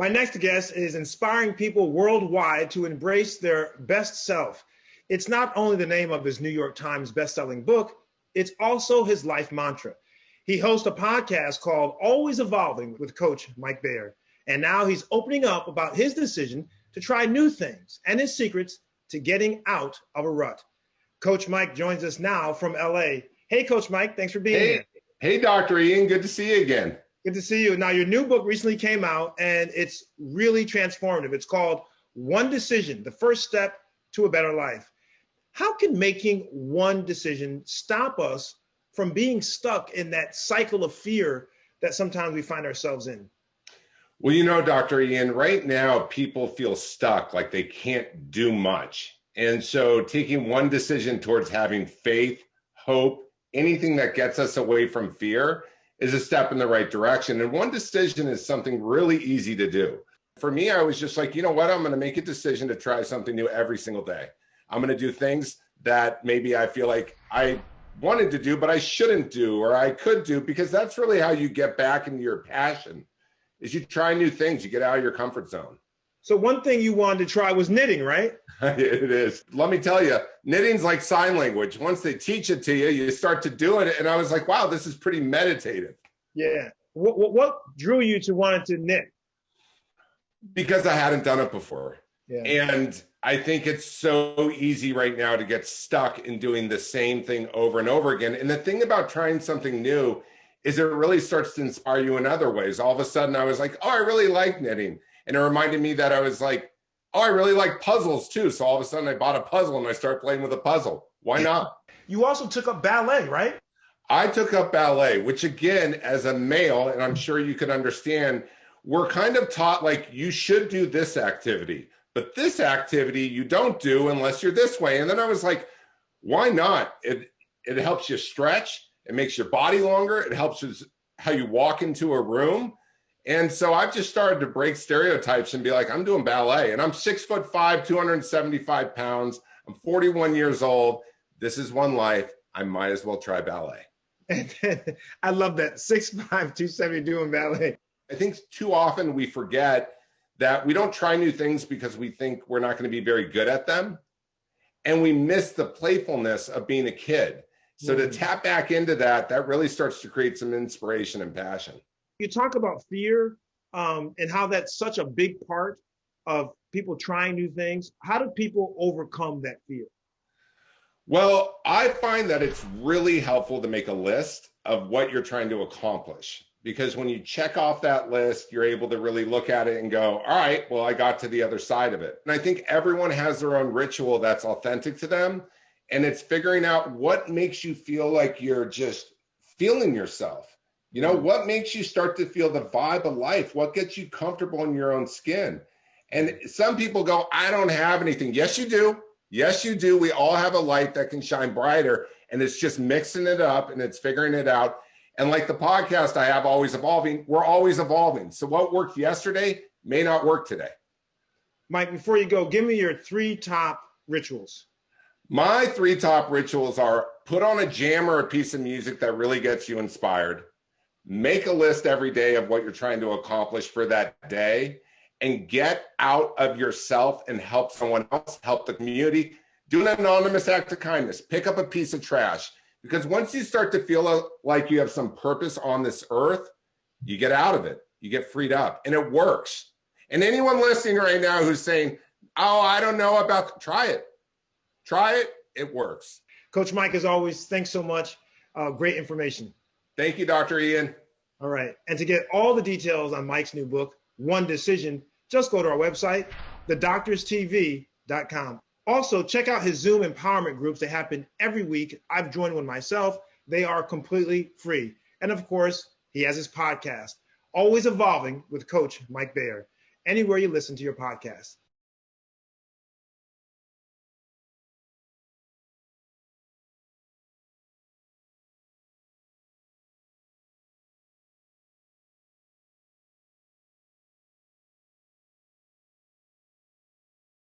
My next guest is inspiring people worldwide to embrace their best self. It's not only the name of his New York Times bestselling book, it's also his life mantra. He hosts a podcast called Always Evolving with Coach Mike Bayer. And now he's opening up about his decision to try new things and his secrets to getting out of a rut. Coach Mike joins us now from LA. Hey, Coach Mike, thanks for being here. Hey, Dr. Ian, good to see you again. Good to see you. Now, your new book recently came out, and it's really transformative. It's called One Decision, the First Step to a Better Life. How can making one decision stop us from being stuck in that cycle of fear that sometimes we find ourselves in? Well, you know, Dr. Ian, right now people feel stuck, like they can't do much. And so taking one decision towards having faith, hope, anything that gets us away from fear is a step in the right direction. And one decision is something really easy to do. For me, I was just like, you know what? I'm going to make a decision to try something new every single day. I'm going to do things that maybe I feel like I wanted to do, but I shouldn't do, or I could do, because that's really how you get back into your passion, is you try new things, you get out of your comfort zone. So one thing you wanted to try was knitting, right? It is. Let me tell you, knitting's like sign language. Once they teach it to you, you start to do it. And I was like, wow, this is pretty meditative. Yeah. What drew you to wanting to knit? Because I hadn't done it before. Yeah. And I think it's so easy right now to get stuck in doing the same thing over and over again. And the thing about trying something new is it really starts to inspire you in other ways. All of a sudden I was like, oh, I really like knitting. And it reminded me that I was like, oh, I really like puzzles too. So all of a sudden I bought a puzzle and I started playing with a puzzle. Why not? You also took up ballet, right? I took up ballet, which again, as a male, and I'm sure you can understand, we're kind of taught like you should do this activity, but this activity you don't do unless you're this way. And then I was like, why not? It helps you stretch. It makes your body longer. It helps you how you walk into a room. And so I've just started to break stereotypes and be like, I'm doing ballet, and I'm 6'5", 275 pounds. I'm 41 years old. This is one life. I might as well try ballet. I love that. 6'5", 270 doing ballet. I think too often we forget that we don't try new things because we think we're not going to be very good at them. And we miss the playfulness of being a kid. So to tap back into that really starts to create some inspiration and passion. You talk about fear and how that's such a big part of people trying new things. How do people overcome that fear? Well, I find that it's really helpful to make a list of what you're trying to accomplish, because when you check off that list, you're able to really look at it and go, all right, well, I got to the other side of it. And I think everyone has their own ritual that's authentic to them. And it's figuring out what makes you feel like you're just feeling yourself. You know, what makes you start to feel the vibe of life? What gets you comfortable in your own skin? And some people go, I don't have anything. Yes, you do. Yes, you do. We all have a light that can shine brighter, and it's just mixing it up and it's figuring it out. And like the podcast I have, Always Evolving, we're always evolving. So what worked yesterday may not work today. Mike, before you go, give me your 3 top rituals. My 3 top rituals are: put on a jam or a piece of music that really gets you inspired. Make a list every day of what you're trying to accomplish for that day, and get out of yourself and help someone else, help the community. Do an anonymous act of kindness. Pick up a piece of trash. Because once you start to feel like you have some purpose on this earth, you get out of it. You get freed up, and it works. And anyone listening right now who's saying, oh, I don't know about, try it. Try it. It works. Coach Mike, as always, thanks so much. Great information. Thank you, Dr. Ian. All right. And to get all the details on Mike's new book, One Decision, just go to our website, thedoctorstv.com. Also, check out his Zoom empowerment groups. They happen every week. I've joined one myself. They are completely free. And of course, he has his podcast, Always Evolving with Coach Mike Bayer, anywhere you listen to your podcast.